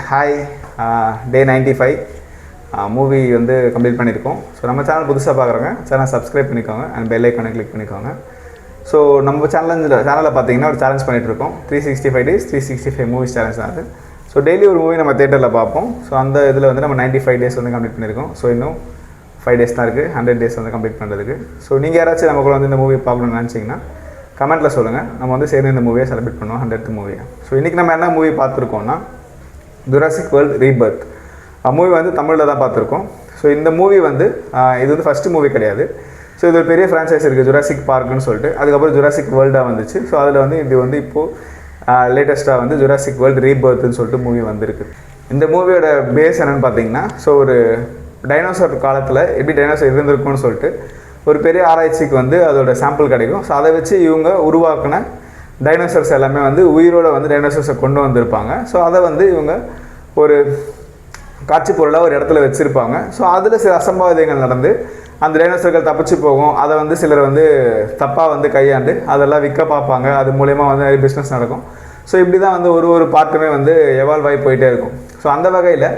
Hi. டே 95 movie வந்து complete பண்ணியிருக்கோம். So நம்ம சேனல் புதுசாக பார்க்குறோங்க, சேனல் சப்ஸ்கிரைப் பண்ணிக்கோங்க அண்ட் பெல் ஐக்கானை கிளிக் பண்ணிக்கோங்க. ஸோ நம்ம சேனலில் பார்த்தீங்கன்னா ஒரு சேலஞ்ச் பண்ணிகிட்ருக்கோம். 365 days 365 மூவிஸ் சேலஞ்ச் தான் அது. ஸோ டெய்லி ஒரு மூவி நம்ம தேட்டரில் பார்ப்போம். ஸோ அந்த இதில் வந்து நம்ம 95 days வந்து கம்ப்ளீட் பண்ணியிருக்கோம். ஸோ இன்னும் 5 days தான் இருக்குது 100 days வந்து கம்ப்ளீட் பண்ணுறதுக்கு. ஸோ நீங்கள் யாராச்சும் நம்ம கூட வந்து இந்த மூவி பார்க்கணும்னு நினச்சிங்கன்னா கமெண்ட்டில் சொல்லுங்கள். நம்ம வந்து சேர்ந்து இந்த மூவியை செலிப்ரேட் பண்ணுவோம் 100th மூவியை. ஸோ இன்றைக்கி நம்ம என்ன மூவி பார்த்துருக்கோம்னா ஜுராசிக் வேர்ல்ட் ரீபர்த் மூவி வந்து தமிழில் தான் பார்த்துருக்கோம். ஸோ இந்த மூவி வந்து இது வந்து ஃபஸ்ட்டு மூவி கிடையாது. ஸோ இது ஒரு பெரிய ஃப்ரான்ச்சைஸ் இருக்குது ஜுராசிக் பார்க்குன்னு சொல்லிட்டு. அதுக்கப்புறம் ஜுராசிக் வேர்ல்டாக வந்துச்சு. ஸோ அதில் வந்து இது வந்து இப்போது லேட்டஸ்ட்டாக வந்து ஜுராசிக் வேர்ல்டு ரீபர்த்னு சொல்லிட்டு மூவி வந்திருக்கு. இந்த மூவியோட பேஸ் என்னென்னு பார்த்தீங்கன்னா, ஸோ ஒரு டைனோசர் காலத்தில் எப்படி டைனோசர் இருந்திருக்கும்னு சொல்லிட்டு ஒரு பெரிய ஆராய்ச்சிக்கு வந்து அதோட சாம்பிள் கிடைக்கும். ஸோ அதை வச்சு இவங்க உருவாக்கின டைனோசர்ஸ் எல்லாமே வந்து உயிரோடு வந்து டைனோசர்ஸை கொண்டு வந்திருப்பாங்க. ஸோ அதை வந்து இவங்க ஒரு காட்சி பொருளாக ஒரு இடத்துல வச்சுருப்பாங்க. ஸோ அதில் சில அசம்பாவிதங்கள் நடந்து அந்த டைனோசர்கள் தப்பிச்சு போகும். அதை வந்து சிலர் வந்து தப்பாக வந்து கையாண்டு அதெல்லாம் விற்க பார்ப்பாங்க. அது மூலயமா வந்து நிறைய பிஸ்னஸ் நடக்கும். ஸோ இப்படி தான் வந்து ஒரு பார்ட்டுமே வந்து எவால்வ் ஆகி போயிட்டே இருக்கும். ஸோ அந்த வகையில்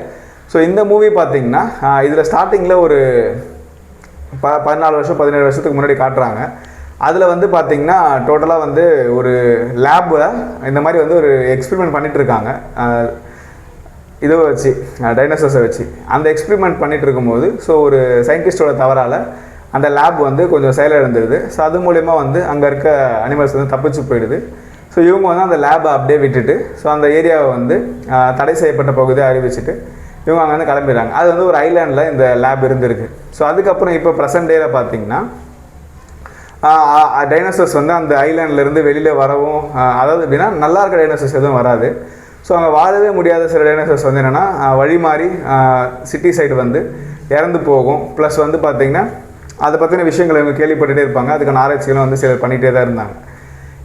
ஸோ இந்த மூவி பார்த்திங்கன்னா இதில் ஸ்டார்டிங்கில் ஒரு 14 வருஷம் 17 வருஷத்துக்கு முன்னாடி காட்டுறாங்க. அதில் வந்து பார்த்திங்கன்னா டோட்டலாக வந்து ஒரு லேபில் இந்த மாதிரி வந்து ஒரு எக்ஸ்பெரிமெண்ட் பண்ணிகிட்ருக்காங்க. இதை வச்சு டைனோசர்ஸை வச்சு அந்த எக்ஸ்பெரிமெண்ட் பண்ணிகிட்டு இருக்கும்போது ஸோ ஒரு சயின்டிஸ்டோட தவறால் அந்த லேப் வந்து கொஞ்சம் செயலிழந்துடுது. ஸோ அது மூலயமா வந்து அங்கே இருக்க அனிமல்ஸ் வந்து தப்பிச்சு போயிடுது. ஸோ இவங்க வந்து அந்த லேபை அப்படியே விட்டுட்டு ஸோ அந்த ஏரியாவை வந்து தடை செய்யப்பட்ட பகுதியை அறிவிச்சுட்டு இவங்க அங்கே வந்து கிளம்பிடுறாங்க. அது வந்து ஒரு ஐலாண்டில் இந்த லேப் இருந்திருக்கு. ஸோ அதுக்கப்புறம் இப்போ ப்ரெசன்ட் டேயில் பார்த்திங்கன்னா டைனோசர்ஸ் வந்து அந்த ஐலாண்ட்லேருந்து வெளியில் வரவும், அதாவது எப்படின்னா நல்லா இருக்க டைனோசர்ஸ் எதுவும் வராது. ஸோ அங்கே வாழவே முடியாத சில டைனோசர்ஸ் வந்து என்னென்னா வழி மாறி சிட்டி சைடு வந்து இறந்து போகும். ப்ளஸ் வந்து பார்த்திங்கன்னா அதை பற்றின விஷயங்களை இவங்க கேள்விப்பட்டுகிட்டே இருப்பாங்க. அதுக்கான ஆராய்ச்சிகளும் வந்து சிலர் பண்ணிகிட்டே தான் இருந்தாங்க.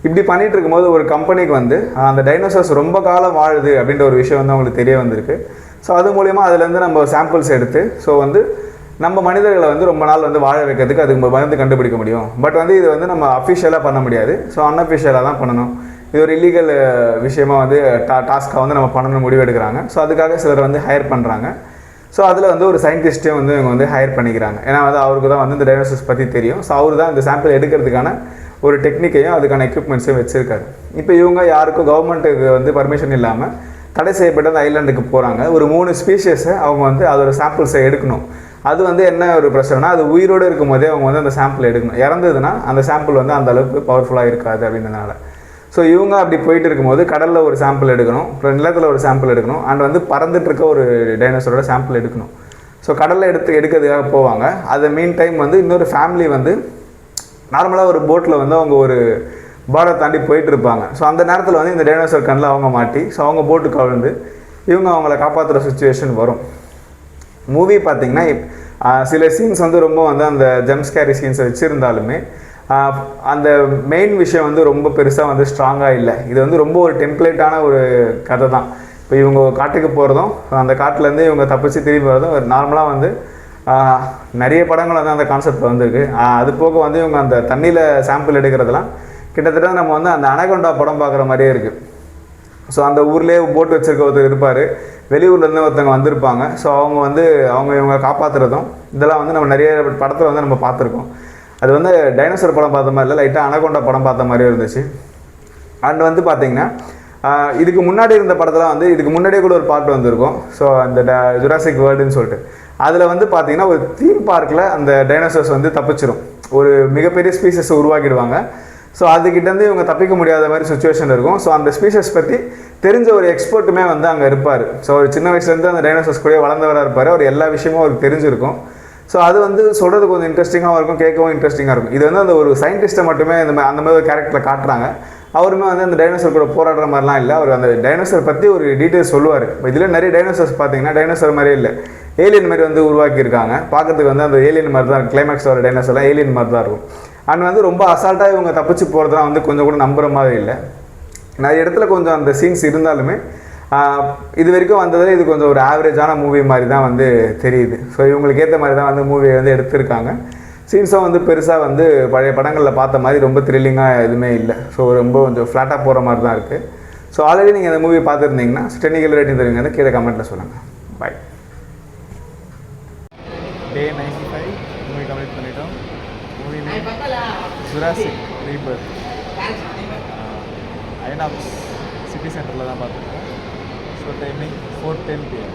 இப்படி பண்ணிகிட்டு இருக்கும்போது ஒரு கம்பெனிக்கு வந்து அந்த டைனோசர்ஸ் ரொம்ப காலம் வாழுது அப்படின்ற ஒரு விஷயம் வந்து அவங்களுக்கு தெரிய வந்திருக்கு. ஸோ அது மூலயமா அதுலேருந்து நம்ம சாம்பிள்ஸ் எடுத்து ஸோ வந்து நம்ம மனிதர்களை வந்து ரொம்ப நாள் வந்து வாழ வைக்கிறதுக்கு அதுக்கு மருந்து கண்டுபிடிக்க முடியும். பட் வந்து இது வந்து நம்ம அஃபிஷியலாக பண்ண முடியாது. ஸோ அன்அஃபிஷியலாக தான் பண்ணணும். இது ஒரு இல்லீகல் விஷயமாக வந்து டாஸ்க்காக வந்து நம்ம பண்ணணும்னு முடிவு எடுக்கிறாங்க. ஸோ அதுக்காக சிலர் வந்து ஹையர் பண்ணுறாங்க. ஸோ அதில் வந்து ஒரு சயின்டிஸ்ட்டையும் வந்து இவங்க வந்து ஹையர் பண்ணிக்கிறாங்க. ஏன்னா வந்து அவருக்கு தான் வந்து இந்த டைனோசர்ஸ் பற்றி தெரியும். ஸோ அவர் தான் இந்த சாம்பிள் எடுக்கிறதுக்கான ஒரு டெக்னிக்கையும் அதுக்கான எக்யூப்மெண்ட்ஸையும் வச்சுருக்காரு. இப்போ இவங்க யாருக்கும் கவர்மெண்ட்டுக்கு வந்து பர்மிஷன் இல்லாமல் தடை செய்யப்பட்ட அந்த ஐலாண்டுக்கு போகிறாங்க. ஒரு 3 ஸ்பீஷஸை அவங்க வந்து அதோட சாம்பிள்ஸை எடுக்கணும். அது வந்து என்ன ஒரு பிரச்சனைனா, அது உயிரோடு இருக்கும் போதே அவங்க வந்து அந்த சாம்பிள் எடுக்கணும். இறந்ததுன்னா அந்த சாம்பிள் வந்து அந்த அளவுக்கு பவர்ஃபுல்லாக இருக்காது அப்படின்றதுனால. ஸோ இவங்க அப்படி போயிட்டு இருக்கும்போது கடலில் ஒரு சாம்பிள் எடுக்கணும், அப்புறம் நிலத்தில் ஒரு சாம்பிள் எடுக்கணும், அண்ட் வந்து பறந்துட்டு இருக்க ஒரு டைனோசரோட சாம்பிள் எடுக்கணும். ஸோ கடலில் எடுக்கிறதுக்காக போவாங்க. அது மீன் டைம் வந்து இன்னொரு ஃபேமிலி வந்து நார்மலாக ஒரு போட்டில் வந்து அவங்க ஒரு பார்டர் தாண்டி போயிட்டு இருப்பாங்க. ஸோ அந்த நேரத்தில் வந்து இந்த டைனோசர் கண்ணில் அவங்க மாட்டி ஸோ அவங்க போட்டு கவிழ்ந்து இவங்க அவங்கள காப்பாற்றுற சுச்சுவேஷன் வரும். மூவி பார்த்திங்கன்னா சில சீன்ஸ் வந்து ரொம்ப வந்து அந்த ஜம்ப்ஸ்கேரி சீன்ஸை வச்சுருந்தாலுமே அந்த மெயின் விஷயம் வந்து ரொம்ப பெருசாக வந்து ஸ்ட்ராங்காக இல்லை. இது வந்து ரொம்ப ஒரு டெம்ப்ளேட்டான ஒரு கதை தான். இப்போ இவங்க காட்டுக்கு போகிறதும் அந்த காட்டிலேருந்து இவங்க தப்பிச்சு திரும்பி வரதும் ஒரு நார்மலாக வந்து நிறைய படங்கள் வந்து அந்த கான்செப்ட் வந்துருக்கு. அது போக வந்து இவங்க அந்த தண்ணியில் சாம்பிள் எடுக்கிறதுலாம் கிட்டத்தட்ட நம்ம வந்து அந்த அனகொண்டா படம் பார்க்குற மாதிரியே இருக்குது. ஸோ அந்த ஊர்லேயே போட்டு வச்சுருக்க ஒருத்தர் இருப்பார், வெளியூர்லேருந்து ஒருத்தவங்க வந்திருப்பாங்க. ஸோ அவங்க வந்து இவங்க காப்பாற்றுறதும் இதெல்லாம் வந்து நம்ம நிறைய படத்தில் வந்து நம்ம பார்த்துருக்கோம். அது வந்து டைனோசர் படம் பார்த்த மாதிரி இல்லை, லைட்டாக அனகொண்டா படம் பார்த்த மாதிரியே இருந்துச்சு. அண்ட் வந்து பார்த்திங்கன்னா இதுக்கு முன்னாடி இருந்த படத்தில் வந்து இதுக்கு முன்னாடியே கூட ஒரு பாட்டு வந்திருக்கும். ஸோ அந்த ஜுராசிக் வேர்ல்டுன்னு சொல்லிட்டு அதில் வந்து பார்த்திங்கன்னா ஒரு தீம் பார்க்கில் அந்த டைனோசர்ஸ் வந்து தப்பிச்சிடும். ஒரு மிகப்பெரிய ஸ்பீஷஸை உருவாக்கிடுவாங்க. ஸோ அதுக்கிட்டேருந்து இவங்க தப்பிக்க முடியாத மாதிரி சுச்சுவேஷன் இருக்கும். ஸோ அந்த ஸ்பீஷஸ் பற்றி தெரிஞ்ச ஒரு எக்ஸ்பர்ட்டுமே வந்து அங்கே இருப்பார். ஸோ ஒரு சின்ன வயசுலேருந்து அந்த டைனோசர்ஸ் கூட வளர்ந்தவராக இருப்பார். அவர் எல்லா விஷயமும் அவருக்கு தெரிஞ்சிருக்கும். ஸோ அது வந்து சொல்கிறது கொஞ்சம் இன்ட்ரெஸ்டிங்காகவும் இருக்கும், கேட்கவும் இன்ட்ரெஸ்டிங்காக இருக்கும். இது வந்து அந்த ஒரு சயின்டிஸ்ட்டை மட்டுமே அந்த மாதிரி ஒரு கேரக்டரில் காட்டுறாங்க. அவருமே வந்து அந்த டைனோசர் கூட போராடுற மாதிரிலாம் இல்லை. அவர் அந்த டைனோசர் பற்றி ஒரு டீட்டெயில்ஸ் சொல்லுவார். இதில் நிறைய டைனோசர்ஸ் பார்த்தீங்கன்னா டைனோசர் மாதிரியே இல்லை, ஏலியன் மாதிரி வந்து உருவாக்கியிருக்காங்க. பார்க்கறதுக்கு வந்து அந்த ஏலியன் மாதிரி தான் கிளைமேக்ஸ் வர டைனோசர்லாம் ஏலியன் மாதிரி தான் இருக்கும். அண்ட் வந்து ரொம்ப அசால்ட்டாக இவங்க தப்பிச்சு போகிறதுலாம் வந்து கொஞ்சம் கூட நம்புகிற மாதிரி இல்லை. நிறைய இடத்துல கொஞ்சம் அந்த சீன்ஸ் இருந்தாலுமே இது வரைக்கும் வந்ததில் இது கொஞ்சம் ஒரு ஆவரேஜான மூவி மாதிரி தான் வந்து தெரியுது. ஸோ இவங்களுக்கு ஏற்ற மாதிரி தான் வந்து மூவியை வந்து எடுத்திருக்காங்க. சீன்ஸும் வந்து பெருசாக வந்து பழைய படங்களில் பார்த்த மாதிரி ரொம்ப த்ரில்லிங்காக எதுவுமே இல்லை. ஸோ ரொம்ப கொஞ்சம் ஃப்ளாட்டாக போகிற மாதிரி தான் இருக்குது. ஸோ ஆல்ரெடி நீங்கள் இந்த மூவி பார்த்துருந்தீங்கன்னா டெக்னிக்கல் ரேட்டிங் தருவீங்க கீழே கமெண்ட்டில் சொல்லுங்கள். பாய். Day 95 மூவி கம்ப்ளீட் பண்ணிட்டோம். Movie Jurassic Rebirth INOX city சென்டரில் தான் பார்த்துருக்கோம். So timing 4:10 PM.